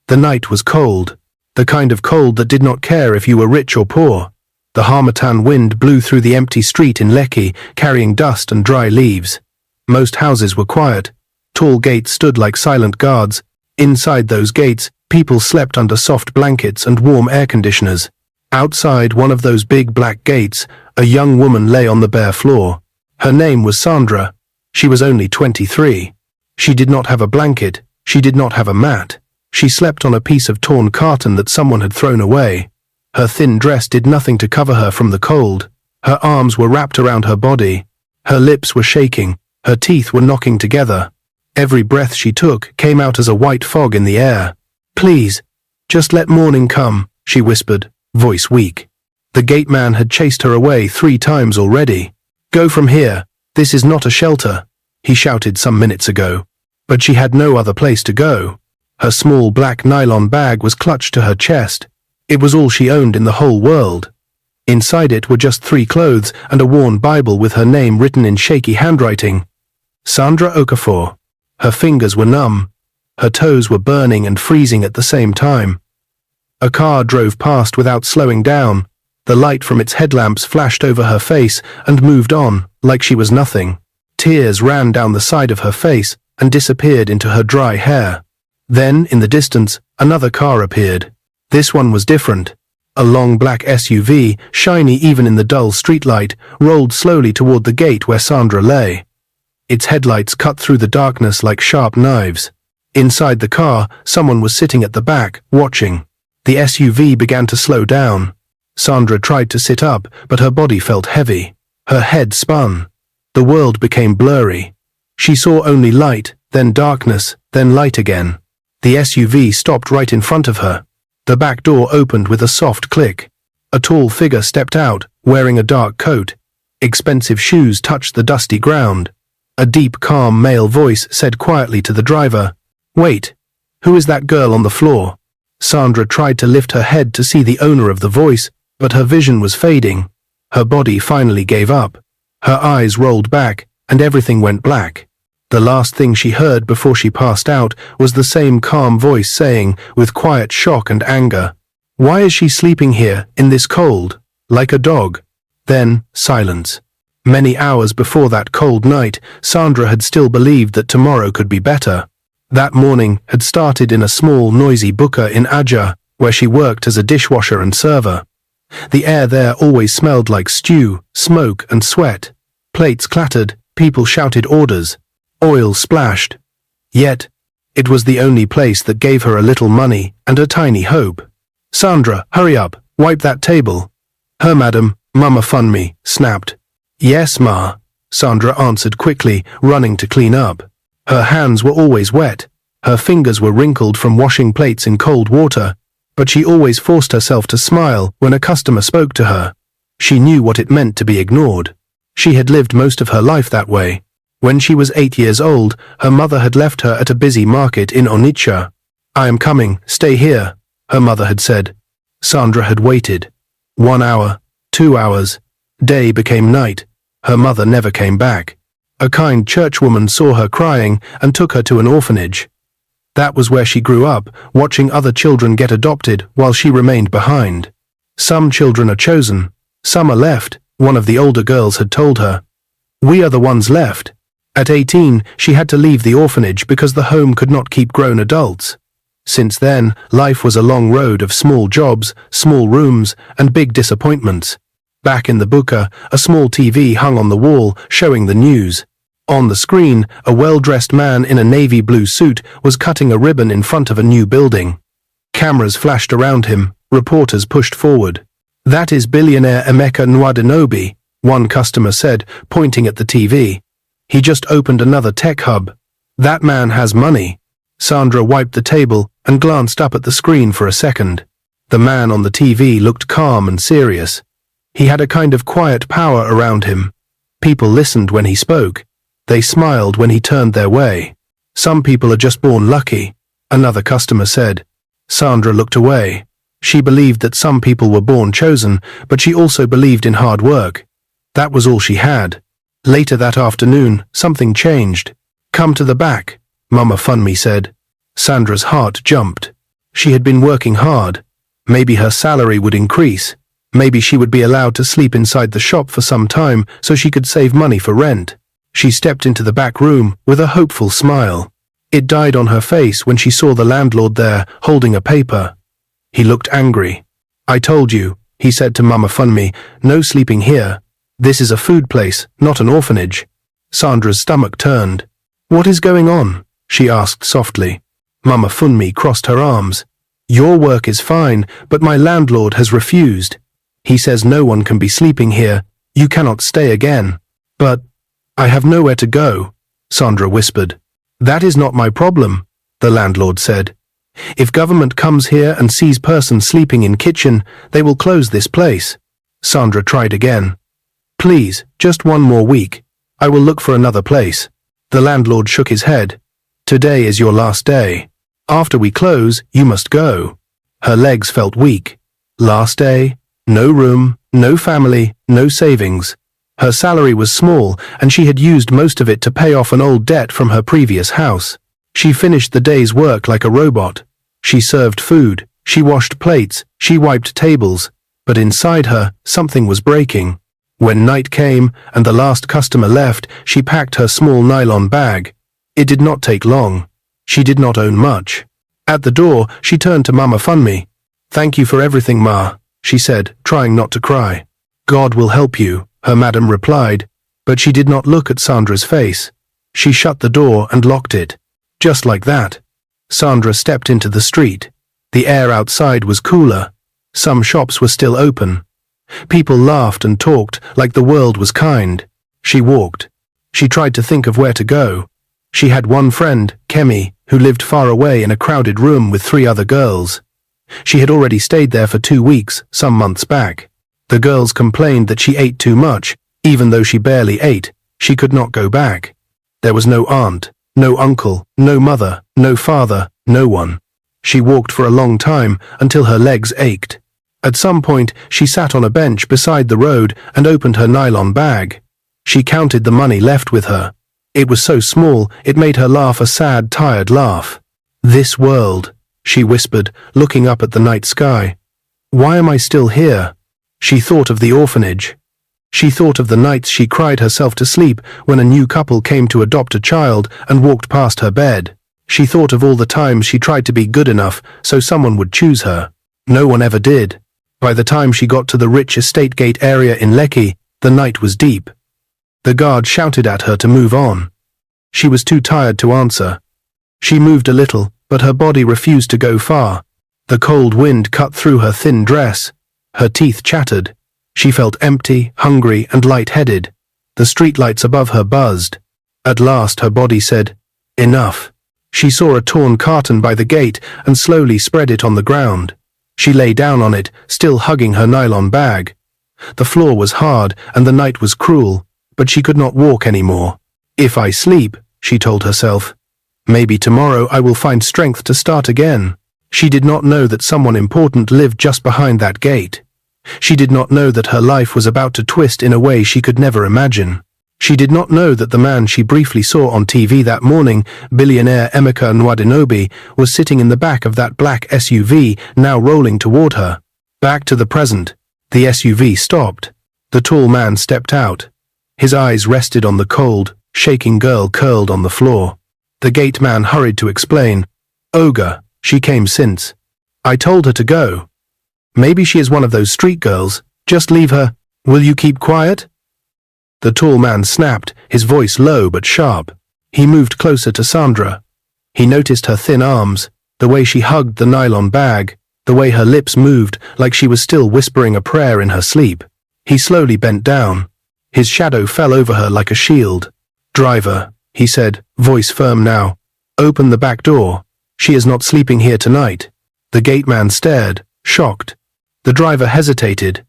The night was cold, the kind of cold that did not care if you were rich or poor. The harmattan wind blew through the empty street in Lekki, carrying dust and dry leaves. Most houses were quiet. Tall gates stood like silent guards. Inside those gates, people slept under soft blankets and warm air conditioners. Outside one of those big black gates, a young woman lay on the bare floor. Her name was Sandra. She was only 23. She did not have a blanket. She did not have a mat. She slept on a piece of torn carton that someone had thrown away. Her thin dress did nothing to cover her from the cold. Her arms were wrapped around her body. Her lips were shaking. Her teeth were knocking together. Every breath she took came out as a white fog in the air. "Please, just let morning come," she whispered, voice weak. The gateman had chased her away 3 times already. "Go from here. This is not a shelter," he shouted some minutes ago. But she had no other place to go. Her small black nylon bag was clutched to her chest. It was all she owned in the whole world. Inside it were just 3 clothes and a worn Bible with her name written in shaky handwriting. Sandra Okafor. Her fingers were numb. Her toes were burning and freezing at the same time. A car drove past without slowing down. The light from its headlamps flashed over her face and moved on, like she was nothing. Tears ran down the side of her face and disappeared into her dry hair. Then, in the distance, another car appeared. This one was different. A long black SUV, shiny even in the dull streetlight, rolled slowly toward the gate where Sandra lay. Its headlights cut through the darkness like sharp knives. Inside the car, someone was sitting at the back, watching. The SUV began to slow down. Sandra tried to sit up, but her body felt heavy. Her head spun. The world became blurry. She saw only light, then darkness, then light again. The SUV stopped right in front of her. The back door opened with a soft click. A tall figure stepped out, wearing a dark coat. Expensive shoes touched the dusty ground. A deep, calm male voice said quietly to the driver, "Wait, who is that girl on the floor?" Sandra tried to lift her head to see the owner of the voice, but her vision was fading. Her body finally gave up. Her eyes rolled back, and everything went black. The last thing she heard before she passed out was the same calm voice saying, with quiet shock and anger, "Why is she sleeping here, in this cold, like a dog?" Then, silence. Many hours before that cold night, Sandra had still believed that tomorrow could be better. That morning had started in a small, noisy buka in Aja, where she worked as a dishwasher and server. The air there always smelled like stew, smoke, and sweat. Plates clattered, people shouted orders. Oil splashed. Yet, it was the only place that gave her a little money and a tiny hope. "Sandra, hurry up, wipe that table." "Her madam, Mama fun me," snapped. "Yes, ma," Sandra answered quickly, running to clean up. Her hands were always wet. Her fingers were wrinkled from washing plates in cold water, but she always forced herself to smile when a customer spoke to her. She knew what it meant to be ignored. She had lived most of her life that way. When she was 8 years old, her mother had left her at a busy market in Onitsha. "I am coming, stay here," her mother had said. Sandra had waited. 1 hour, 2 hours. Day became night. Her mother never came back. A kind churchwoman saw her crying and took her to an orphanage. That was where she grew up, watching other children get adopted while she remained behind. "Some children are chosen, some are left," one of the older girls had told her. "We are the ones left." At 18, she had to leave the orphanage because the home could not keep grown adults. Since then, life was a long road of small jobs, small rooms, and big disappointments. Back in the buka, a small TV hung on the wall, showing the news. On the screen, a well-dressed man in a navy blue suit was cutting a ribbon in front of a new building. Cameras flashed around him, reporters pushed forward. "That is billionaire Emeka Nwadinobi," one customer said, pointing at the TV. "He just opened another tech hub. That man has money." Sandra wiped the table and glanced up at the screen for a second. The man on the TV looked calm and serious. He had a kind of quiet power around him. People listened when he spoke. They smiled when he turned their way. "Some people are just born lucky," another customer said. Sandra looked away. She believed that some people were born chosen, but she also believed in hard work. That was all she had. Later that afternoon, something changed. "Come to the back," Mama Funmi said. Sandra's heart jumped. She had been working hard. Maybe her salary would increase. Maybe she would be allowed to sleep inside the shop for some time so she could save money for rent. She stepped into the back room with a hopeful smile. It died on her face when she saw the landlord there, holding a paper. He looked angry. "I told you," he said to Mama Funmi, "no sleeping here. This is a food place, not an orphanage." Sandra's stomach turned. "What is going on?" she asked softly. Mama Funmi crossed her arms. "Your work is fine, but my landlord has refused. He says no one can be sleeping here. You cannot stay again." "But I have nowhere to go," Sandra whispered. "That is not my problem," the landlord said. "If government comes here and sees person sleeping in kitchen, they will close this place." Sandra tried again. "Please, just one more week. I will look for another place." The landlord shook his head. "Today is your last day. After we close, you must go." Her legs felt weak. Last day, no room, no family, no savings. Her salary was small, and she had used most of it to pay off an old debt from her previous house. She finished the day's work like a robot. She served food, she washed plates, she wiped tables, but inside her, something was breaking. When night came and the last customer left, she packed her small nylon bag. It did not take long. She did not own much. At the door, she turned to Mama Funmi. "Thank you for everything, Ma," she said, trying not to cry. "God will help you," her madam replied, but she did not look at Sandra's face. She shut the door and locked it. Just like that, Sandra stepped into the street. The air outside was cooler. Some shops were still open. People laughed and talked like the world was kind. She walked. She tried to think of where to go. She had one friend, Kemi, who lived far away in a crowded room with 3 other girls. She had already stayed there for 2 weeks, some months back. The girls complained that she ate too much. Even though she barely ate, she could not go back. There was no aunt, no uncle, no mother, no father, no one. She walked for a long time until her legs ached. At some point, she sat on a bench beside the road and opened her nylon bag. She counted the money left with her. It was so small, it made her laugh a sad, tired laugh. "This world," she whispered, looking up at the night sky. "Why am I still here?" She thought of the orphanage. She thought of the nights she cried herself to sleep when a new couple came to adopt a child and walked past her bed. She thought of all the times she tried to be good enough so someone would choose her. No one ever did. By the time she got to the rich estate gate area in Lekki, the night was deep. The guard shouted at her to move on. She was too tired to answer. She moved a little, but her body refused to go far. The cold wind cut through her thin dress. Her teeth chattered. She felt empty, hungry, and light-headed. The streetlights above her buzzed. At last her body said, "Enough." She saw a torn carton by the gate and slowly spread it on the ground. She lay down on it, still hugging her nylon bag. The floor was hard and the night was cruel, but she could not walk anymore. "If I sleep," she told herself, "maybe tomorrow I will find strength to start again." She did not know that someone important lived just behind that gate. She did not know that her life was about to twist in a way she could never imagine. She did not know that the man she briefly saw on TV that morning, billionaire Emeka Nwadinobi, was sitting in the back of that black SUV, now rolling toward her. Back to the present. The SUV stopped. The tall man stepped out. His eyes rested on the cold, shaking girl curled on the floor. The gate man hurried to explain. "Ogre, she came since. I told her to go. Maybe she is one of those street girls. Just leave her. Will you keep quiet?" The tall man snapped, his voice low but sharp. He moved closer to Sandra. He noticed her thin arms, the way she hugged the nylon bag, the way her lips moved like she was still whispering a prayer in her sleep. He slowly bent down. His shadow fell over her like a shield. "Driver," he said, voice firm now, "open the back door. She is not sleeping here tonight." The gate man stared, shocked. The driver hesitated.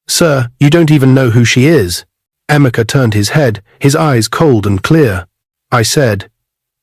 "Sir, you don't even know who she is." Emeka turned his head, his eyes cold and clear. "I said,"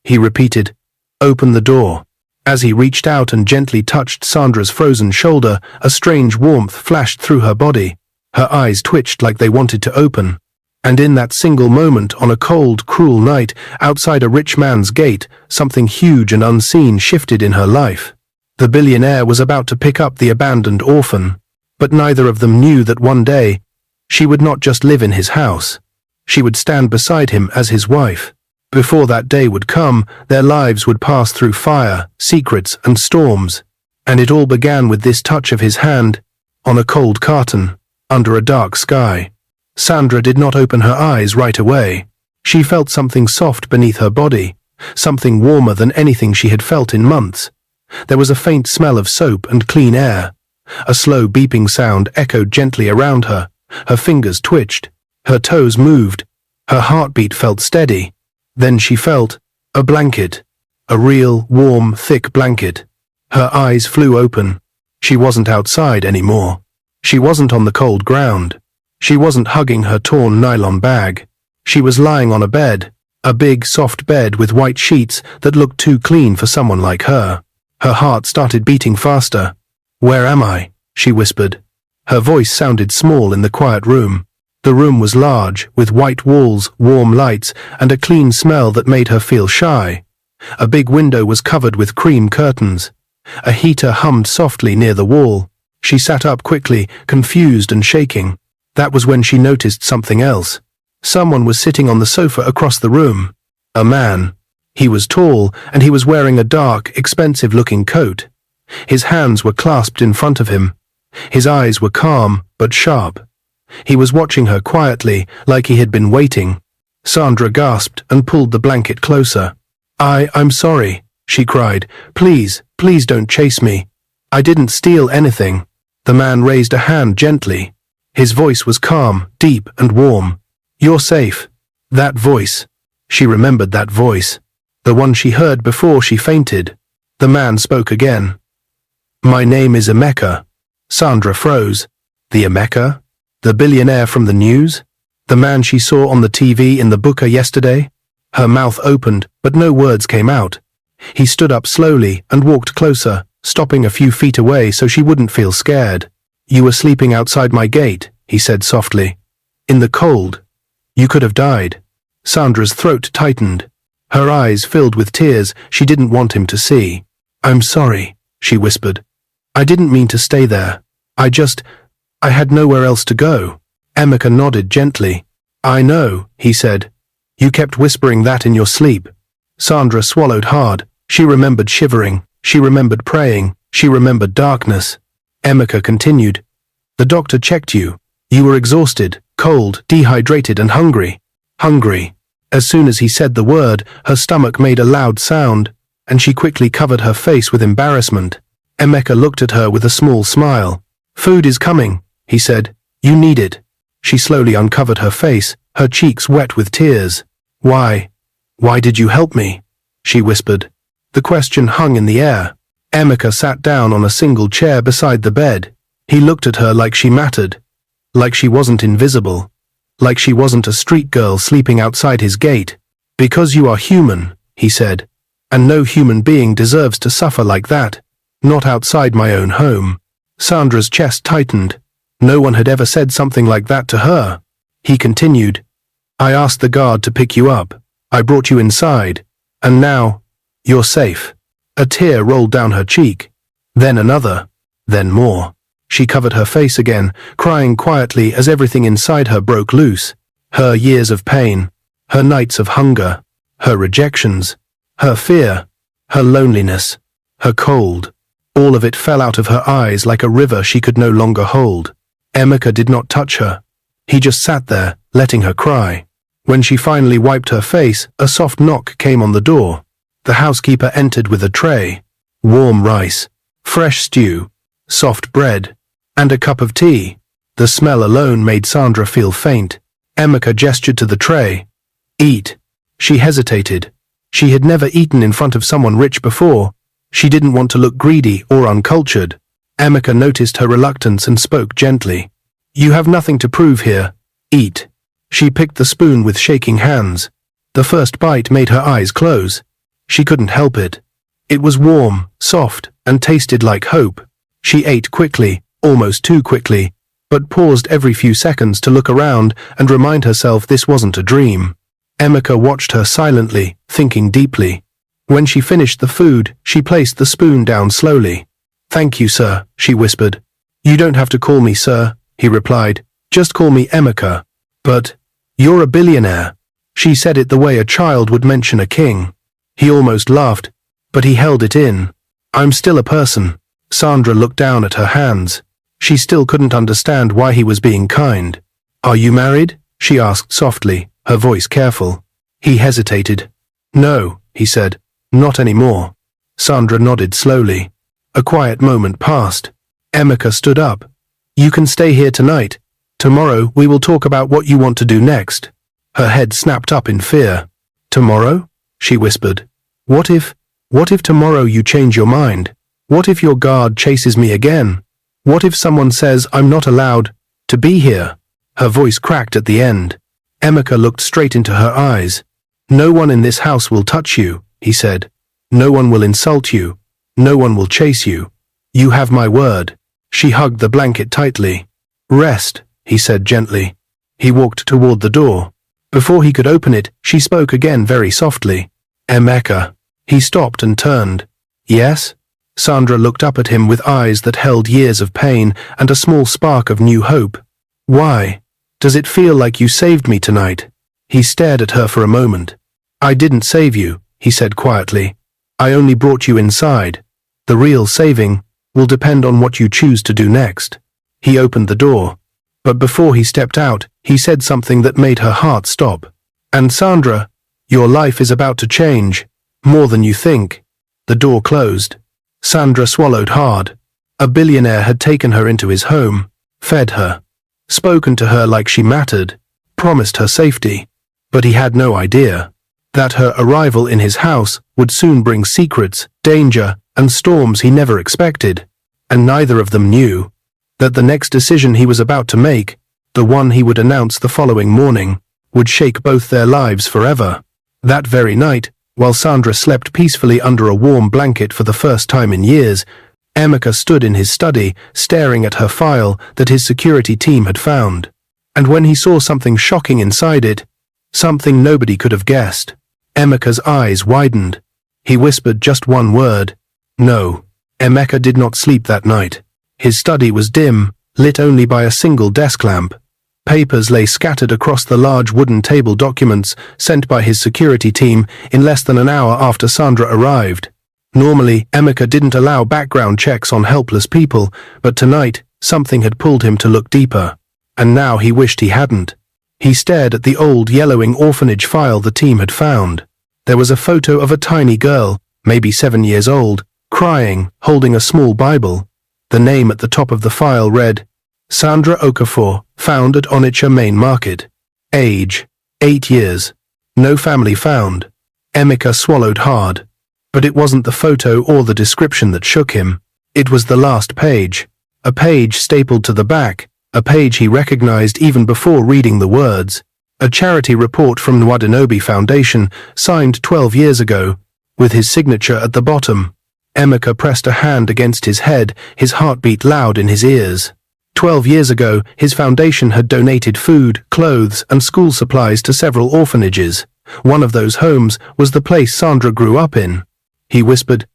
he repeated, "open the door." As he reached out and gently touched Sandra's frozen shoulder, a strange warmth flashed through her body. Her eyes twitched like they wanted to open. And in that single moment, on a cold, cruel night, outside a rich man's gate, something huge and unseen shifted in her life. The billionaire was about to pick up the abandoned orphan, but neither of them knew that one day she would not just live in his house. She would stand beside him as his wife. Before that day would come, their lives would pass through fire, secrets, and storms. And it all began with this touch of his hand, on a cold carton, under a dark sky. Sandra did not open her eyes right away. She felt something soft beneath her body, something warmer than anything she had felt in months. There was a faint smell of soap and clean air. A slow beeping sound echoed gently around her. Her fingers twitched. Her toes moved. Her heartbeat felt steady. Then she felt a blanket. A real, warm, thick blanket. Her eyes flew open. She wasn't outside anymore. She wasn't on the cold ground. She wasn't hugging her torn nylon bag. She was lying on a bed. A big, soft bed with white sheets that looked too clean for someone like her. Her heart started beating faster. "Where am I?" she whispered. Her voice sounded small in the quiet room. The room was large, with white walls, warm lights, and a clean smell that made her feel shy. A big window was covered with cream curtains. A heater hummed softly near the wall. She sat up quickly, confused and shaking. That was when she noticed something else. Someone was sitting on the sofa across the room. A man. He was tall, and he was wearing a dark, expensive-looking coat. His hands were clasped in front of him. His eyes were calm, but sharp. He was watching her quietly, like he had been waiting. Sandra gasped and pulled the blanket closer. I'm sorry," she cried. Please don't chase me. I didn't steal anything." The man raised a hand gently. His voice was calm, deep, and warm. "You're safe." That voice. She remembered that voice. The one she heard before she fainted. The man spoke again. "My name is Emeka." Sandra froze. The Emeka? The billionaire from the news? The man she saw on the TV in the booker yesterday? Her mouth opened, but no words came out. He stood up slowly and walked closer, stopping a few feet away so she wouldn't feel scared. "You were sleeping outside my gate," he said softly. "In the cold. You could have died." Sandra's throat tightened. Her eyes filled with tears she didn't want him to see. "I'm sorry," she whispered. "I didn't mean to stay there. I had nowhere else to go." Emeka nodded gently. "I know," he said. "You kept whispering that in your sleep." Sandra swallowed hard. She remembered shivering. She remembered praying. She remembered darkness. Emeka continued. "The doctor checked you. You were exhausted, cold, dehydrated, and hungry." Hungry. As soon as he said the word, her stomach made a loud sound, and she quickly covered her face with embarrassment. Emeka looked at her with a small smile. "Food is coming," he said. "You need it." She slowly uncovered her face, her cheeks wet with tears. Why did you help me?" she whispered. The question hung in the air. Emeka sat down on a single chair beside the bed. He looked at her like she mattered, like she wasn't invisible, like she wasn't a street girl sleeping outside his gate. "Because you are human," he said, "and no human being deserves to suffer like that, not outside my own home." Sandra's chest tightened. No one had ever said something like that to her. He continued, "I asked the guard to pick you up. I brought you inside, and now, you're safe." A tear rolled down her cheek, then another, then more. She covered her face again, crying quietly as everything inside her broke loose. Her years of pain, her nights of hunger, her rejections, her fear, her loneliness, her cold. All of it fell out of her eyes like a river she could no longer hold. Emeka did not touch her. He just sat there, letting her cry. When she finally wiped her face, a soft knock came on the door. The housekeeper entered with a tray. Warm rice, fresh stew, soft bread, and a cup of tea. The smell alone made Sandra feel faint. Emeka gestured to the tray. "Eat." She hesitated. She had never eaten in front of someone rich before. She didn't want to look greedy or uncultured. Emeka noticed her reluctance and spoke gently. "You have nothing to prove here. Eat." She picked the spoon with shaking hands. The first bite made her eyes close. She couldn't help it. It was warm, soft, and tasted like hope. She ate quickly, almost too quickly, but paused every few seconds to look around and remind herself this wasn't a dream. Emeka watched her silently, thinking deeply. When she finished the food, she placed the spoon down slowly. "Thank you, sir," she whispered. "You don't have to call me sir," he replied. "Just call me Emeka." "But you're a billionaire." She said it the way a child would mention a king. He almost laughed, but he held it in. "I'm still a person." Sandra looked down at her hands. She still couldn't understand why he was being kind. "Are you married?" she asked softly, her voice careful. He hesitated. "No," he said, "not anymore." Sandra nodded slowly. A quiet moment passed. Emeka stood up. "You can stay here tonight. Tomorrow we will talk about what you want to do next." Her head snapped up in fear. "Tomorrow?" she whispered. What if tomorrow you change your mind? What if your guard chases me again? What if someone says I'm not allowed to be here?" Her voice cracked at the end. Emeka looked straight into her eyes. "No one in this house will touch you," he said. "No one will insult you. No one will chase you. You have my word." She hugged the blanket tightly. "Rest," he said gently. He walked toward the door. Before he could open it, she spoke again very softly. "Emeka." He stopped and turned. "Yes?" Sandra looked up at him with eyes that held years of pain and a small spark of new hope. "Why? Does it feel like you saved me tonight?" He stared at her for a moment. "I didn't save you," he said quietly. "I only brought you inside. The real saving will depend on what you choose to do next." He opened the door. But before he stepped out, he said something that made her heart stop. "And Sandra, your life is about to change, more than you think." The door closed. Sandra swallowed hard. A billionaire had taken her into his home, fed her, spoken to her like she mattered, promised her safety. But he had no idea that her arrival in his house would soon bring secrets, danger, and storms he never expected. And neither of them knew that the next decision he was about to make, the one he would announce the following morning, would shake both their lives forever. That very night, while Sandra slept peacefully under a warm blanket for the first time in years, Emeka stood in his study, staring at her file that his security team had found. And when he saw something shocking inside it, something nobody could have guessed, Emeka's eyes widened. He whispered just one word. "No." Emeka did not sleep that night. His study was dim, lit only by a single desk lamp. Papers lay scattered across the large wooden table, documents sent by his security team in less than an hour after Sandra arrived. Normally, Emeka didn't allow background checks on helpless people, but tonight, something had pulled him to look deeper. And now he wished he hadn't. He stared at the old yellowing orphanage file the team had found. There was a photo of a tiny girl, maybe 7 years old, crying, holding a small Bible. The name at the top of the file read, Sandra Okafor, found at Onitsha Main Market. Age, 8 years. No family found. Emeka swallowed hard. But it wasn't the photo or the description that shook him. It was the last page. A page stapled to the back, a page he recognized even before reading the words. A charity report from Nwadinobi Foundation, signed 12 years ago, with his signature at the bottom. Emeka pressed a hand against his head, his heartbeat loud in his ears. 12 years ago, his foundation had donated food, clothes, and school supplies to several orphanages. One of those homes was the place Sandra grew up in. He whispered,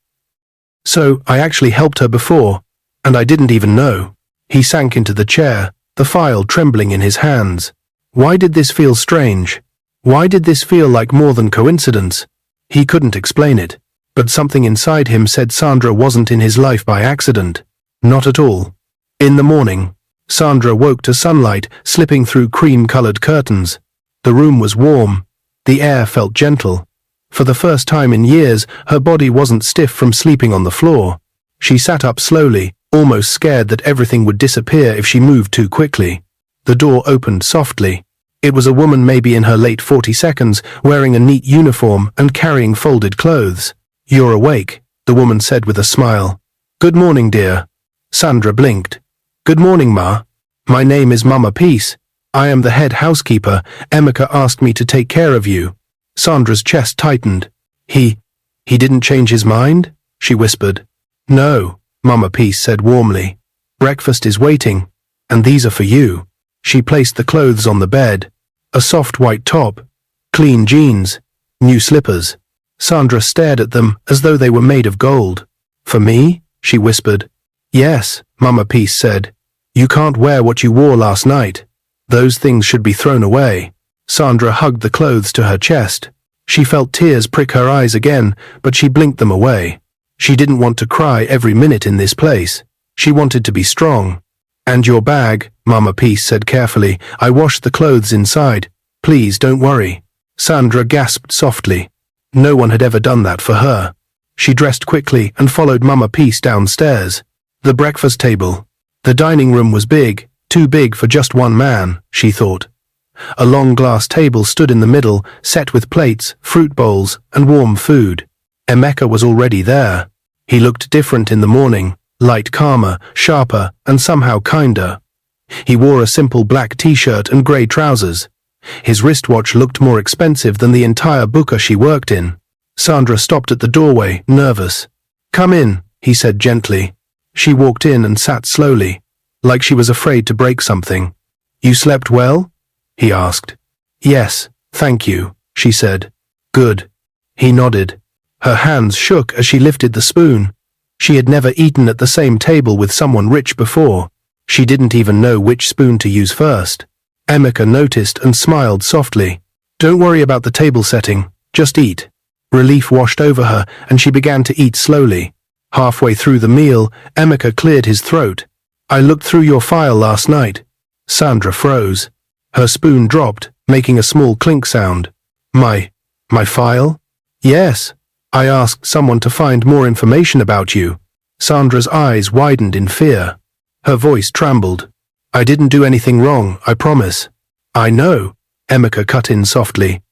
"So, I actually helped her before, and I didn't even know." He sank into the chair, the file trembling in his hands. Why did this feel strange? Why did this feel like more than coincidence? He couldn't explain it, but something inside him said Sandra wasn't in his life by accident. Not at all. In the morning, Sandra woke to sunlight slipping through cream-colored curtains. The room was warm. The air felt gentle. For the first time in years, her body wasn't stiff from sleeping on the floor. She sat up slowly, almost scared that everything would disappear if she moved too quickly. The door opened softly. It was a woman maybe in her late 40s, wearing a neat uniform and carrying folded clothes. "You're awake," the woman said with a smile. "Good morning, dear." Sandra blinked. "Good morning, Ma. My name is Mama Peace. I am the head housekeeper. Emeka asked me to take care of you." Sandra's chest tightened. He didn't change his mind?" she whispered. "No," Mama Peace said warmly. "Breakfast is waiting, and these are for you." She placed the clothes on the bed. A soft white top, clean jeans, new slippers. Sandra stared at them as though they were made of gold. For me? She whispered. Yes, Mama Peace said. You can't wear what you wore last night. Those things should be thrown away. Sandra hugged the clothes to her chest. She felt tears prick her eyes again, but she blinked them away. She didn't want to cry every minute in this place. She wanted to be strong. And your bag, Mama Peace said carefully. I washed the clothes inside. Please don't worry. Sandra gasped softly. No one had ever done that for her. She dressed quickly and followed Mama Peace downstairs. The breakfast table. The dining room was big, too big for just one man, she thought. A long glass table stood in the middle, set with plates, fruit bowls, and warm food. Emeka was already there. He looked different in the morning, light calmer, sharper, and somehow kinder. He wore a simple black t-shirt and grey trousers. His wristwatch looked more expensive than the entire buka she worked in. Sandra stopped at the doorway, nervous. Come in, he said gently. She walked in and sat slowly, like she was afraid to break something. You slept well? He asked. Yes, thank you, she said. Good. He nodded. Her hands shook as she lifted the spoon. She had never eaten at the same table with someone rich before. She didn't even know which spoon to use first. Emeka noticed and smiled softly. Don't worry about the table setting, just eat. Relief washed over her and she began to eat slowly. Halfway through the meal, Emeka cleared his throat. I looked through your file last night. Sandra froze. Her spoon dropped, making a small clink sound. My file? Yes. I asked someone to find more information about you. Sandra's eyes widened in fear. Her voice trembled. I didn't do anything wrong, I promise. I know, Emeka cut in softly.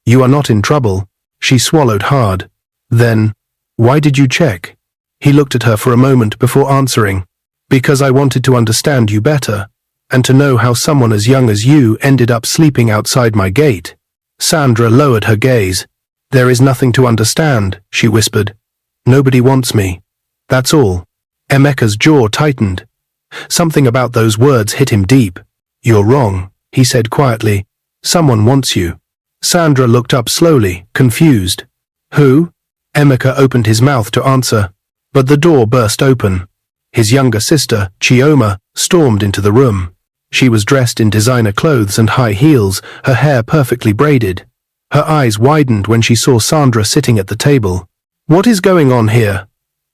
You are not in trouble. She swallowed hard. Then, why did you check? He looked at her for a moment before answering. Because I wanted to understand you better, and to know how someone as young as you ended up sleeping outside my gate. Sandra lowered her gaze. There is nothing to understand, she whispered. Nobody wants me. That's all. Emeka's jaw tightened. Something about those words hit him deep. You're wrong, he said quietly. Someone wants you. Sandra looked up slowly, confused. Who? Emeka opened his mouth to answer, but the door burst open. His younger sister, Chioma, stormed into the room. She was dressed in designer clothes and high heels, her hair perfectly braided. Her eyes widened when she saw Sandra sitting at the table. What is going on here?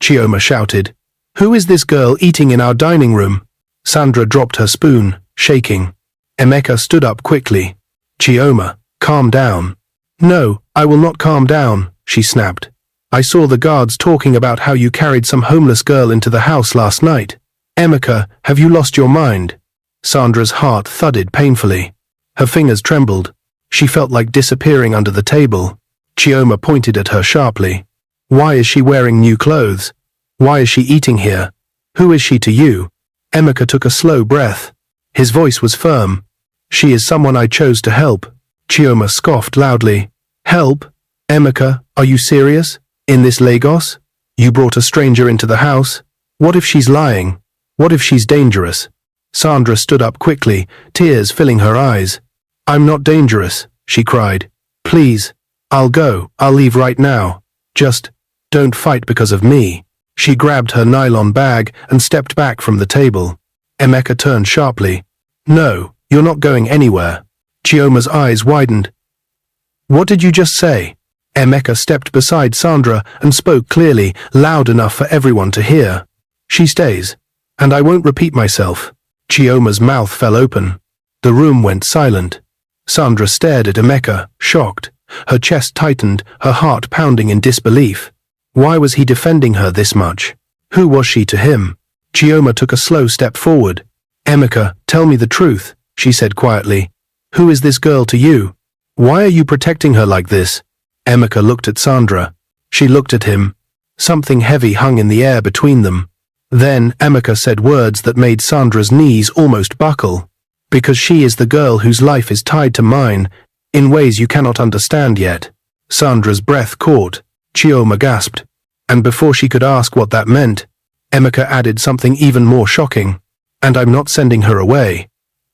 Chioma shouted. Who is this girl eating in our dining room? Sandra dropped her spoon, shaking. Emeka stood up quickly. Chioma, calm down. No, I will not calm down, she snapped. I saw the guards talking about how you carried some homeless girl into the house last night. Emeka, have you lost your mind? Sandra's heart thudded painfully. Her fingers trembled. She felt like disappearing under the table. Chioma pointed at her sharply. Why is she wearing new clothes? Why is she eating here? Who is she to you? Emeka took a slow breath. His voice was firm. She is someone I chose to help. Chioma scoffed loudly. Help? Emeka, are you serious? In this Lagos? You brought a stranger into the house? What if she's lying? What if she's dangerous? Sandra stood up quickly, tears filling her eyes. I'm not dangerous, she cried. Please, I'll go, I'll leave right now. Just, don't fight because of me. She grabbed her nylon bag and stepped back from the table. Emeka turned sharply. No, you're not going anywhere. Chioma's eyes widened. What did you just say? Emeka stepped beside Sandra and spoke clearly, loud enough for everyone to hear. She stays, and I won't repeat myself. Chioma's mouth fell open. The room went silent. Sandra stared at Emeka, shocked. Her chest tightened, her heart pounding in disbelief. Why was he defending her this much? Who was she to him? Chioma took a slow step forward. Emeka, tell me the truth, she said quietly. Who is this girl to you? Why are you protecting her like this? Emeka looked at Sandra. She looked at him. Something heavy hung in the air between them. Then Emeka said words that made Sandra's knees almost buckle. Because she is the girl whose life is tied to mine, in ways you cannot understand yet. Sandra's breath caught. Chioma gasped. And before she could ask what that meant, Emeka added something even more shocking. And I'm not sending her away.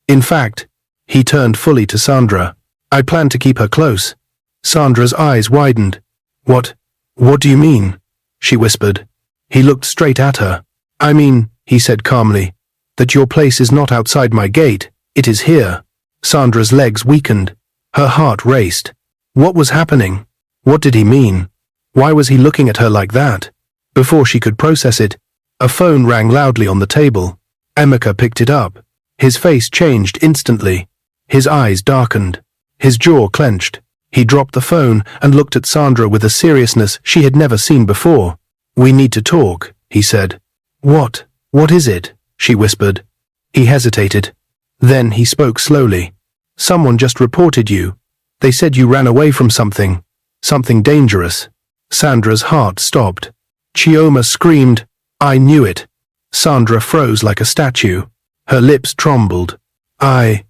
In fact, he turned fully to Sandra. I plan to keep her close. Sandra's eyes widened. What? What do you mean? She whispered. He looked straight at her. I mean, he said calmly, that your place is not outside my gate, it is here. Sandra's legs weakened. Her heart raced. What was happening? What did he mean? Why was he looking at her like that? Before she could process it, a phone rang loudly on the table. Emeka picked it up. His face changed instantly. His eyes darkened. His jaw clenched. He dropped the phone and looked at Sandra with a seriousness she had never seen before. We need to talk, he said. What? What is it? She whispered. He hesitated. Then he spoke slowly. Someone just reported you. They said you ran away from something. Something dangerous. Sandra's heart stopped. Chioma screamed, I knew it. Sandra froze like a statue. Her lips trembled. I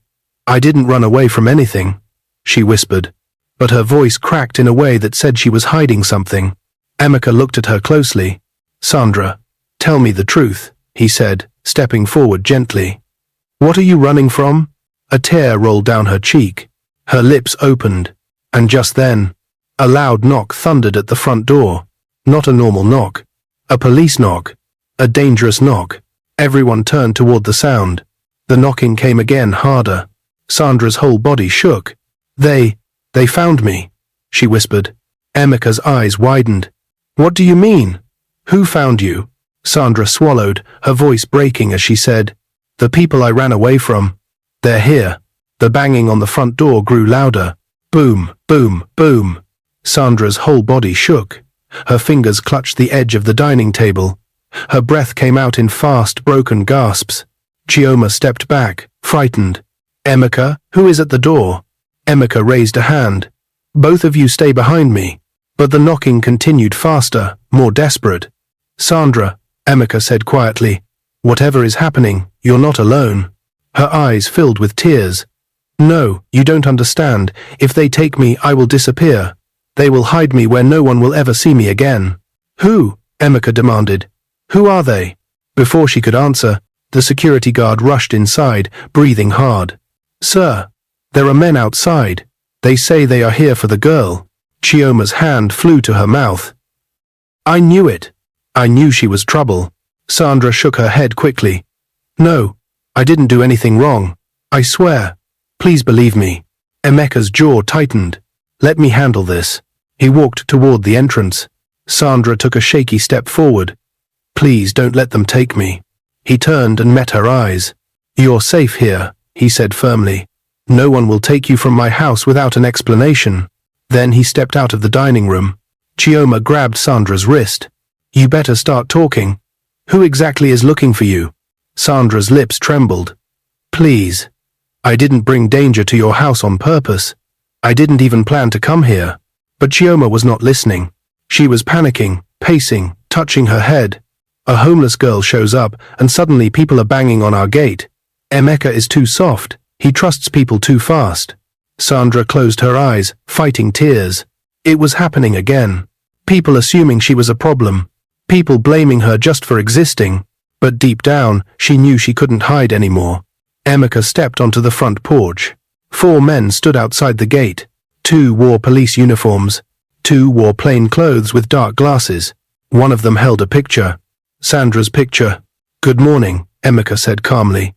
didn't run away from anything, she whispered, but her voice cracked in a way that said she was hiding something. Emeka looked at her closely. Sandra, tell me the truth, he said, stepping forward gently. What are you running from? A tear rolled down her cheek. Her lips opened, and just then, a loud knock thundered at the front door. Not a normal knock. A police knock. A dangerous knock. Everyone turned toward the sound. The knocking came again, harder. Sandra's whole body shook. They found me, she whispered. Emeka's eyes widened. What do you mean? Who found you? Sandra swallowed, her voice breaking as she said, The people I ran away from. They're here. The banging on the front door grew louder. Boom, boom, boom. Sandra's whole body shook. Her fingers clutched the edge of the dining table. Her breath came out in fast, broken gasps. Chioma stepped back, frightened. Emeka, who is at the door? Emeka raised a hand. Both of you stay behind me. But the knocking continued faster, more desperate. Sandra, Emeka said quietly, whatever is happening, you're not alone. Her eyes filled with tears. No, you don't understand. If they take me, I will disappear. They will hide me where no one will ever see me again. Who? Emeka demanded. Who are they? Before she could answer, the security guard rushed inside, breathing hard. Sir, there are men outside. They say they are here for the girl. Chioma's hand flew to her mouth. I knew it. I knew she was trouble. Sandra shook her head quickly. No, I didn't do anything wrong. I swear. Please believe me. Emeka's jaw tightened. Let me handle this. He walked toward the entrance. Sandra took a shaky step forward. Please don't let them take me. He turned and met her eyes. You're safe here, he said firmly. No one will take you from my house without an explanation. Then he stepped out of the dining room. Chioma grabbed Sandra's wrist. You better start talking. Who exactly is looking for you? Sandra's lips trembled. Please. I didn't bring danger to your house on purpose. I didn't even plan to come here. But Chioma was not listening. She was panicking, pacing, touching her head. A homeless girl shows up, and suddenly people are banging on our gate. Emeka is too soft. He trusts people too fast. Sandra closed her eyes, fighting tears. It was happening again. People assuming she was a problem. People blaming her just for existing. But deep down, she knew she couldn't hide anymore. Emeka stepped onto the front porch. 4 men stood outside the gate. 2 wore police uniforms. 2 wore plain clothes with dark glasses. One of them held a picture. Sandra's picture. Good morning, Emeka said calmly.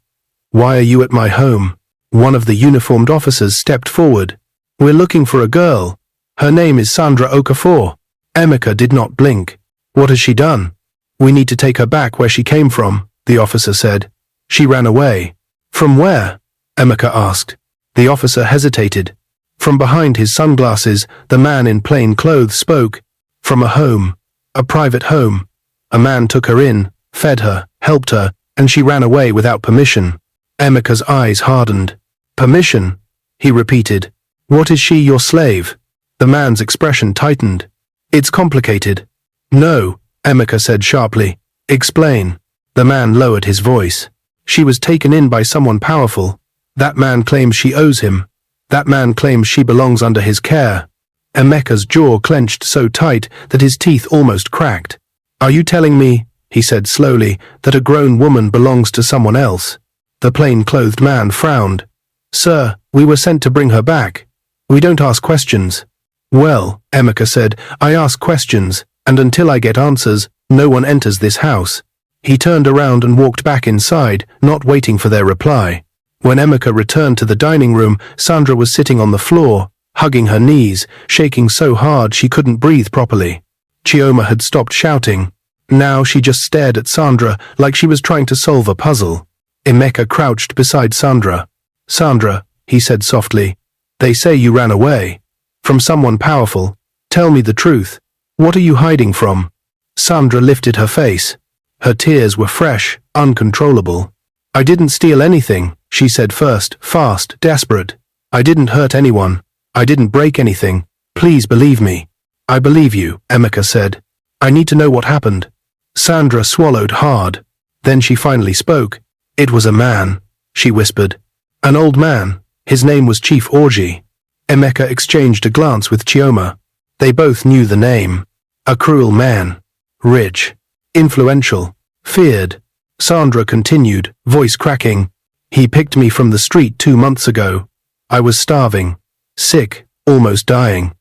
Why are you at my home? One of the uniformed officers stepped forward. We're looking for a girl. Her name is Sandra Okafor. Emeka did not blink. What has she done? We need to take her back where she came from, the officer said. She ran away. From where? Emeka asked. The officer hesitated. From behind his sunglasses, the man in plain clothes spoke. From a home. A private home. A man took her in, fed her, helped her, and she ran away without permission. Emeka's eyes hardened. Permission? He repeated. What is she, your slave? The man's expression tightened. It's complicated. No, Emeka said sharply. Explain. The man lowered his voice. She was taken in by someone powerful. That man claims she owes him. That man claims she belongs under his care. Emeka's jaw clenched so tight that his teeth almost cracked. Are you telling me, he said slowly, that a grown woman belongs to someone else? The plain-clothed man frowned. Sir, we were sent to bring her back. We don't ask questions. Well, Emeka said, I ask questions, and until I get answers, no one enters this house. He turned around and walked back inside, not waiting for their reply. When Emeka returned to the dining room, Sandra was sitting on the floor, hugging her knees, shaking so hard she couldn't breathe properly. Chioma had stopped shouting. Now she just stared at Sandra like she was trying to solve a puzzle. Emeka crouched beside Sandra. Sandra, he said softly, they say you ran away. From someone powerful. Tell me the truth. What are you hiding from? Sandra lifted her face. Her tears were fresh, uncontrollable. I didn't steal anything, she said first, fast, desperate. I didn't hurt anyone. I didn't break anything. Please believe me. I believe you, Emeka said. I need to know what happened. Sandra swallowed hard. Then she finally spoke. It was a man, she whispered. An old man. His name was Chief Orji. Emeka exchanged a glance with Chioma. They both knew the name. A cruel man. Rich. Influential. Feared. Sandra continued, voice cracking. He picked me from the street 2 months ago. I was starving. Sick. Almost dying.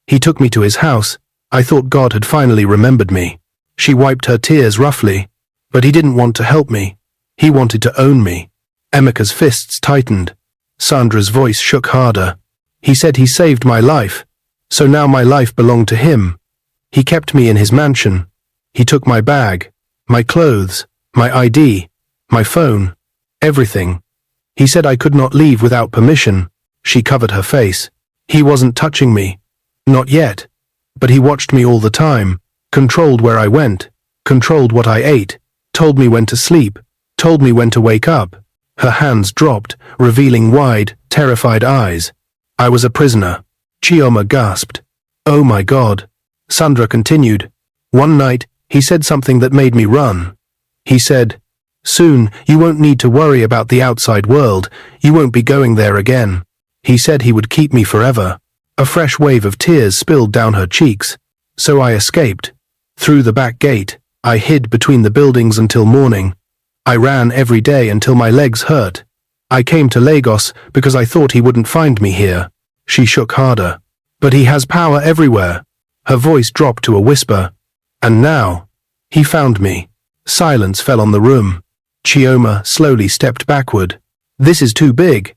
He took me to his house. I thought God had finally remembered me. She wiped her tears roughly. But he didn't want to help me. He wanted to own me. Emeka's fists tightened. Sandra's voice shook harder. He said he saved my life. So now my life belonged to him. He kept me in his mansion. He took my bag, my clothes, my ID, my phone, everything. He said I could not leave without permission. She covered her face. He wasn't touching me. Not yet. But he watched me all the time, controlled where I went, controlled what I ate, told me when to sleep, told me when to wake up. Her hands dropped, revealing wide, terrified eyes. I was a prisoner. Chioma gasped. Oh my God. Sandra continued. One night, he said something that made me run. He said, soon, you won't need to worry about the outside world. You won't be going there again. He said he would keep me forever. A fresh wave of tears spilled down her cheeks. So I escaped. Through the back gate, I hid between the buildings until morning. I ran every day until my legs hurt. I came to Lagos because I thought he wouldn't find me here. She shook harder. But he has power everywhere. Her voice dropped to a whisper. And now, he found me. Silence fell on the room. Chioma slowly stepped backward. This is too big.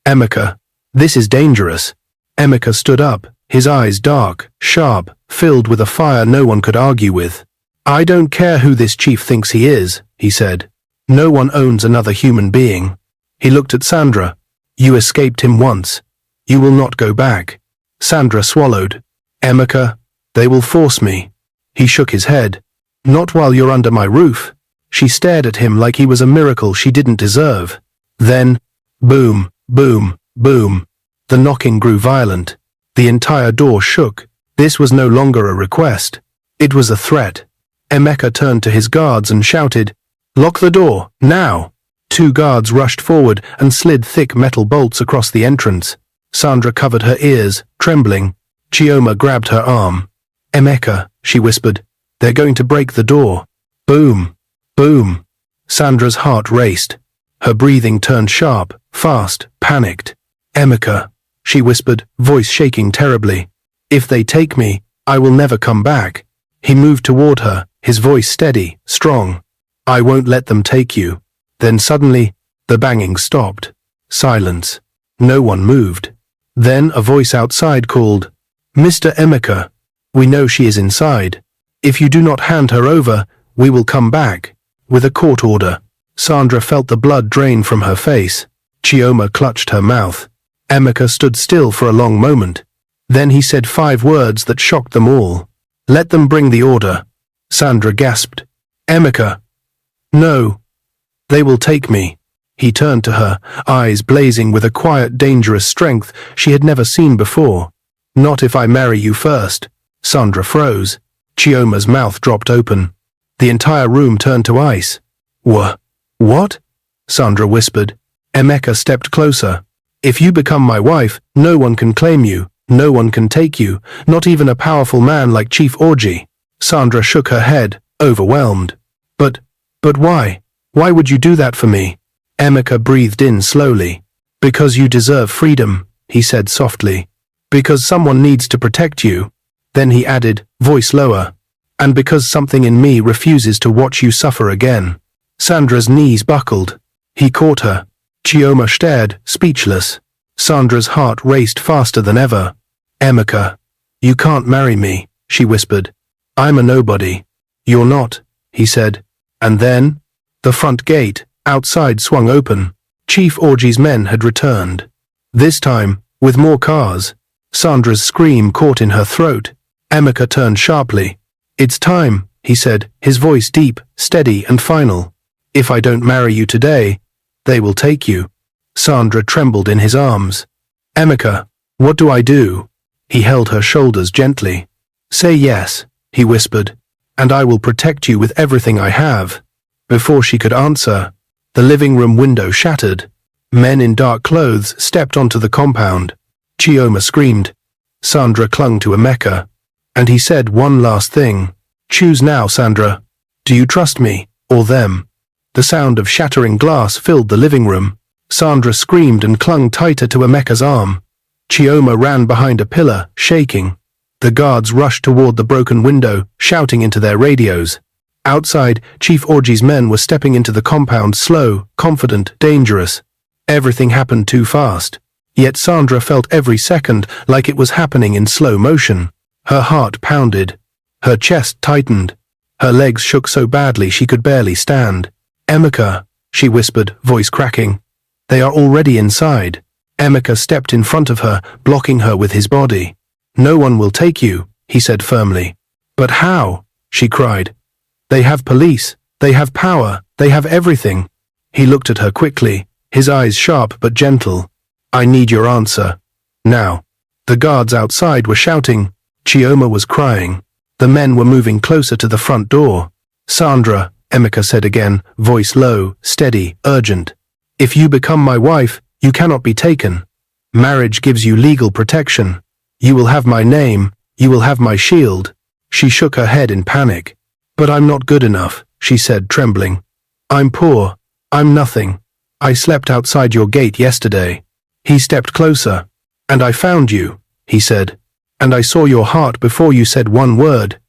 Emeka, this is dangerous. Emeka stood up, his eyes dark, sharp, filled with a fire no one could argue with. I don't care who this chief thinks he is, he said. No one owns another human being. He looked at Sandra. You escaped him once. You will not go back. Sandra swallowed. Emeka, they will force me. He shook his head. Not while you're under my roof. She stared at him like he was a miracle she didn't deserve. Then, boom, boom, boom. The knocking grew violent. The entire door shook. This was no longer a request. It was a threat. Emeka turned to his guards and shouted, Lock the door, now! 2 guards rushed forward and slid thick metal bolts across the entrance. Sandra covered her ears, trembling. Chioma grabbed her arm. Emeka, she whispered, they're going to break the door. Boom, boom. Sandra's heart raced. Her breathing turned sharp, fast, panicked. Emeka, she whispered, voice shaking terribly. If they take me, I will never come back. He moved toward her, his voice steady, strong. I won't let them take you. Then suddenly, the banging stopped. Silence. No one moved. Then a voice outside called, Mr. Emeka, we know she is inside. If you do not hand her over, we will come back. With a court order. Sandra felt the blood drain from her face. Chioma clutched her mouth. Emeka stood still for a long moment. Then he said 5 words that shocked them all. Let them bring the order. Sandra gasped. Emeka. No. They will take me. He turned to her, eyes blazing with a quiet, dangerous strength she had never seen before. Not if I marry you first. Sandra froze. Chioma's mouth dropped open. The entire room turned to ice. What? Sandra whispered. Emeka stepped closer. If you become my wife, no one can claim you, no one can take you, not even a powerful man like Chief Orji. Sandra shook her head, overwhelmed. But why? Why would you do that for me? Emeka breathed in slowly. Because you deserve freedom, he said softly. Because someone needs to protect you. Then he added, voice lower. And because something in me refuses to watch you suffer again. Sandra's knees buckled. He caught her. Chioma stared, speechless. Sandra's heart raced faster than ever. Emeka. You can't marry me, she whispered. I'm a nobody. You're not, he said. And then? The front gate, outside, swung open. Chief Orgy's men had returned. This time, with more cars. Sandra's scream caught in her throat. Emeka turned sharply. It's time, he said, his voice deep, steady and final. If I don't marry you today, they will take you. Sandra trembled in his arms. Emeka, what do I do? He held her shoulders gently. Say yes, he whispered, and I will protect you with everything I have. Before she could answer, the living room window shattered. Men in dark clothes stepped onto the compound. Chioma screamed. Sandra clung to Emeka. And he said one last thing. Choose now, Sandra. Do you trust me, or them? The sound of shattering glass filled the living room. Sandra screamed and clung tighter to Emeka's arm. Chioma ran behind a pillar, shaking. The guards rushed toward the broken window, shouting into their radios. Outside, Chief Orgy's men were stepping into the compound, slow, confident, dangerous. Everything happened too fast. Yet Sandra felt every second like it was happening in slow motion. Her heart pounded. Her chest tightened. Her legs shook so badly she could barely stand. Emeka, she whispered, voice cracking. They are already inside. Emeka stepped in front of her, blocking her with his body. No one will take you, he said firmly. But how? She cried. They have police. They have power. They have everything. He looked at her quickly, his eyes sharp but gentle. I need your answer. Now. The guards outside were shouting. Chioma was crying. The men were moving closer to the front door. Sandra, Emeka said again, voice low, steady, urgent. If you become my wife, you cannot be taken. Marriage gives you legal protection. You will have my name. You will have my shield. She shook her head in panic. But I'm not good enough, she said, trembling. I'm poor. I'm nothing. I slept outside your gate yesterday. He stepped closer. And I found you, he said. And I saw your heart before you said one word.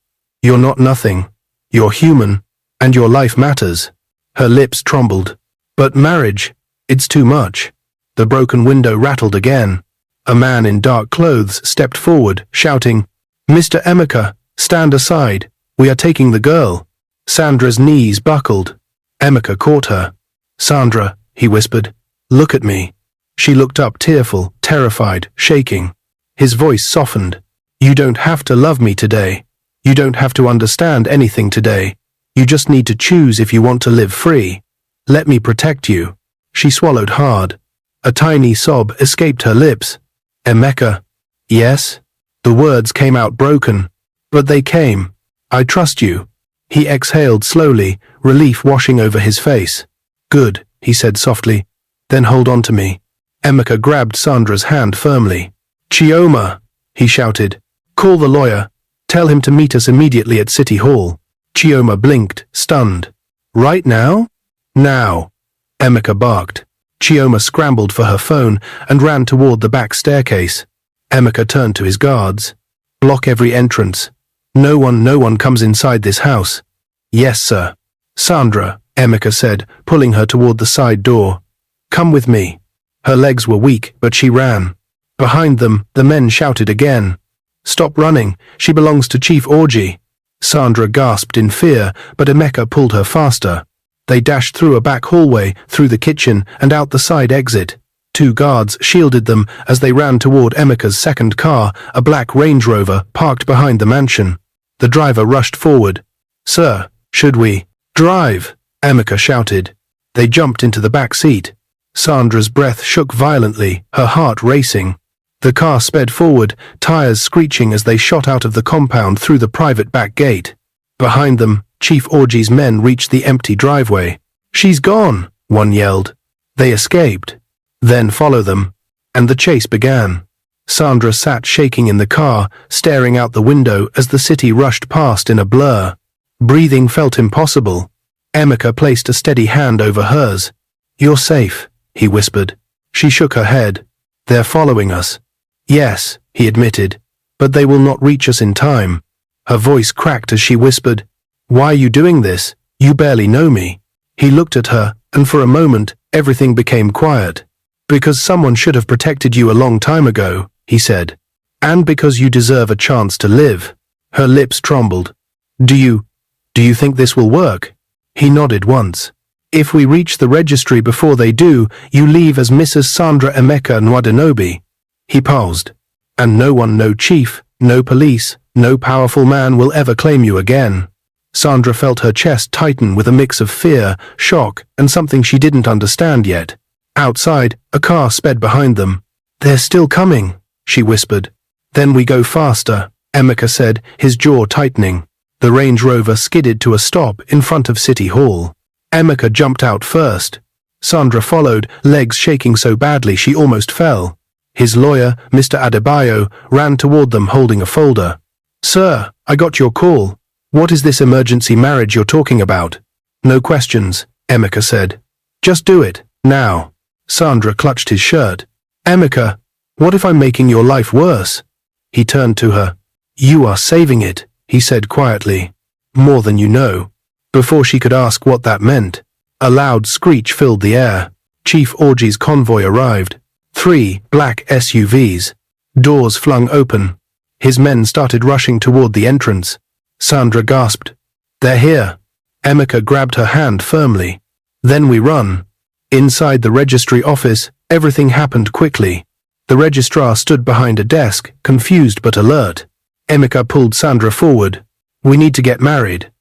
You're not nothing. You're human. And your life matters. Her lips trembled. But marriage, it's too much. The broken window rattled again. A man in dark clothes stepped forward, shouting, Mr. Emeka, stand aside. We are taking the girl. Sandra's knees buckled. Emeka caught her. Sandra, he whispered, look at me. She looked up, tearful, terrified, shaking. His voice softened. You don't have to love me today. You don't have to understand anything today. You just need to choose if you want to live free. Let me protect you. She swallowed hard. A tiny sob escaped her lips. Emeka. Yes? The words came out broken. But they came. I trust you. He exhaled slowly, relief washing over his face. Good, he said softly. Then hold on to me. Emeka grabbed Sandra's hand firmly. Chioma, he shouted. Call the lawyer. Tell him to meet us immediately at City Hall. Chioma blinked, stunned. Right now? Now. Emeka barked. Chioma scrambled for her phone and ran toward the back staircase. Emeka turned to his guards. Block every entrance. No one comes inside this house. Yes, sir. Sandra, Emeka said, pulling her toward the side door. Come with me. Her legs were weak, but she ran. Behind them, the men shouted again. Stop running. She belongs to Chief Orgy. Sandra gasped in fear, but Emeka pulled her faster. They dashed through a back hallway, through the kitchen, and out the side exit. 2 guards shielded them as they ran toward Emeka's second car, a black Range Rover, parked behind the mansion. The driver rushed forward. Sir, should we drive? Emeka shouted. They jumped into the back seat. Sandra's breath shook violently, her heart racing. The car sped forward, tires screeching as they shot out of the compound through the private back gate. Behind them, Chief Orgy's men reached the empty driveway. She's gone, one yelled. They escaped. Then follow them. And the chase began. Sandra sat shaking in the car, staring out the window as the city rushed past in a blur. Breathing felt impossible. Emeka placed a steady hand over hers. You're safe, he whispered. She shook her head. They're following us. Yes, he admitted, but they will not reach us in time. Her voice cracked as she whispered, "Why are you doing this? You barely know me." He looked at her, and for a moment, everything became quiet. "Because someone should have protected you a long time ago," he said. "And because you deserve a chance to live." Her lips trembled. Do you think this will work?" He nodded once. "If we reach the registry before they do, you leave as Mrs. Sandra Emeka Nwadinobi." He paused. "And no one, no chief, no police, no powerful man will ever claim you again." Sandra felt her chest tighten with a mix of fear, shock, and something she didn't understand yet. Outside, a car sped behind them. "They're still coming," she whispered. "Then we go faster," Emeka said, his jaw tightening. The Range Rover skidded to a stop in front of City Hall. Emeka jumped out first. Sandra followed, legs shaking so badly she almost fell. His lawyer, Mr. Adebayo, ran toward them holding a folder. "Sir, I got your call. What is this emergency marriage you're talking about?" "No questions," Emeka said. "Just do it, now." Sandra clutched his shirt. "Emeka, what if I'm making your life worse?" He turned to her. "You are saving it," he said quietly. "More than you know." Before she could ask what that meant, a loud screech filled the air. Chief Orgy's convoy arrived. 3 black SUVs. Doors flung open. His men started rushing toward the entrance. Sandra gasped. "They're here." Emeka grabbed her hand firmly. "Then we run." Inside the registry office, everything happened quickly. The registrar stood behind a desk, confused but alert. Emeka pulled Sandra forward. "We need to get married."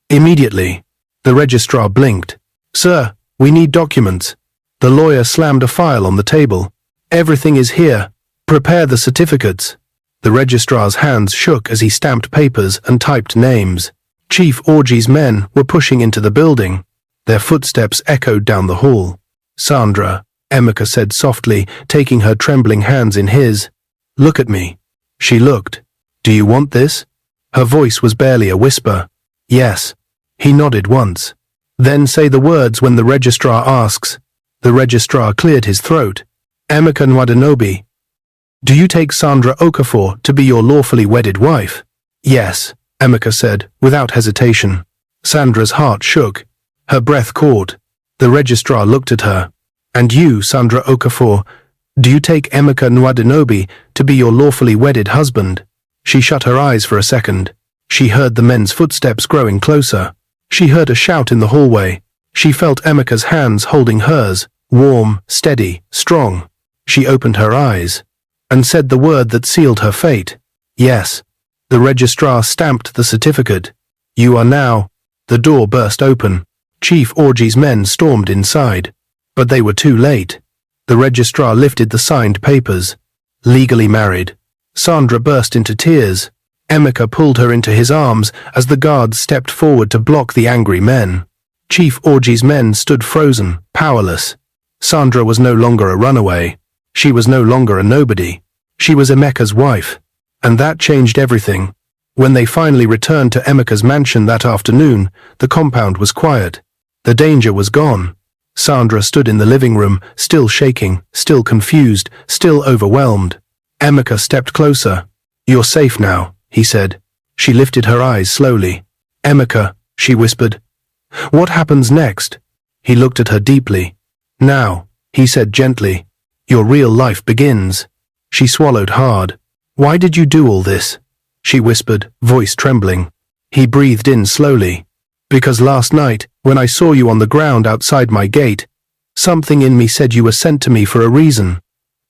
Immediately. The registrar blinked. "Sir, we need documents." The lawyer slammed a file on the table. "Everything is here. Prepare the certificates." The registrar's hands shook as he stamped papers and typed names. Chief Orgy's men were pushing into the building. Their footsteps echoed down the hall. "Sandra," Emeka said softly, taking her trembling hands in his. "Look at me." She looked. "Do you want this?" Her voice was barely a whisper. "Yes." He nodded once. "Then say the words when the registrar asks." The registrar cleared his throat. "Emeka Nwadinobi, do you take Sandra Okafor to be your lawfully wedded wife?" "Yes," Emeka said, without hesitation. Sandra's heart shook. Her breath caught. The registrar looked at her. "And you, Sandra Okafor, do you take Emeka Nwadinobi to be your lawfully wedded husband?" She shut her eyes for a second. She heard the men's footsteps growing closer. She heard a shout in the hallway. She felt Emeka's hands holding hers, warm, steady, strong. She opened her eyes and said the word that sealed her fate. "Yes." The registrar stamped the certificate. "You are now." The door burst open. Chief Orgy's men stormed inside. But they were too late. The registrar lifted the signed papers. "Legally married." Sandra burst into tears. Emeka pulled her into his arms as the guards stepped forward to block the angry men. Chief Orgy's men stood frozen, powerless. Sandra was no longer a runaway. She was no longer a nobody. She was Emeka's wife. And that changed everything. When they finally returned to Emeka's mansion that afternoon, the compound was quiet. The danger was gone. Sandra stood in the living room, still shaking, still confused, still overwhelmed. Emeka stepped closer. "You're safe now," he said. She lifted her eyes slowly. "Emeka," she whispered. "What happens next?" He looked at her deeply. "Now," he said gently, "your real life begins." She swallowed hard. "Why did you do all this?" she whispered, voice trembling. He breathed in slowly. "Because last night, when I saw you on the ground outside my gate, something in me said you were sent to me for a reason.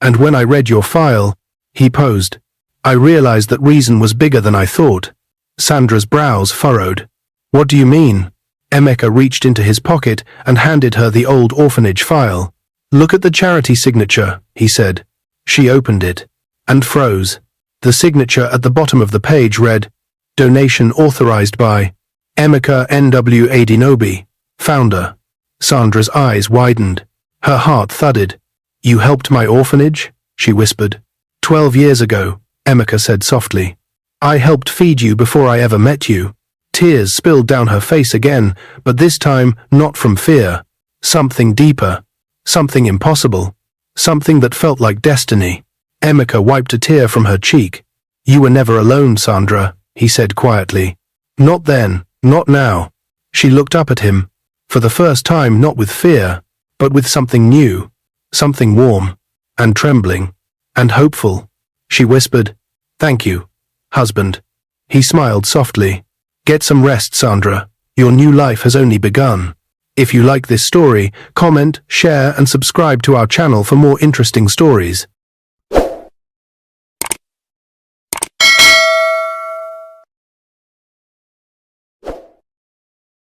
And when I read your file," he posed, "I realized that reason was bigger than I thought." Sandra's brows furrowed. "What do you mean?" Emeka reached into his pocket and handed her the old orphanage file. "Look at the charity signature," he said. She opened it and froze. The signature at the bottom of the page read, "Donation authorized by Emeka Nwadinobi, founder." Sandra's eyes widened. Her heart thudded. "You helped my orphanage?" she whispered. 12 years ago, Emeka said softly. "I helped feed you before I ever met you." Tears spilled down her face again, but this time not from fear. Something deeper. Something impossible. Something that felt like destiny. Emeka wiped a tear from her cheek. You were never alone, Sandra, he said quietly. Not then, not now. She looked up at him, for the first time not with fear, but with something new, something warm, and trembling, and hopeful. She whispered, Thank you, husband. He smiled softly. Get some rest, Sandra. Your new life has only begun. If you like this story, comment, share, and subscribe to our channel for more interesting stories.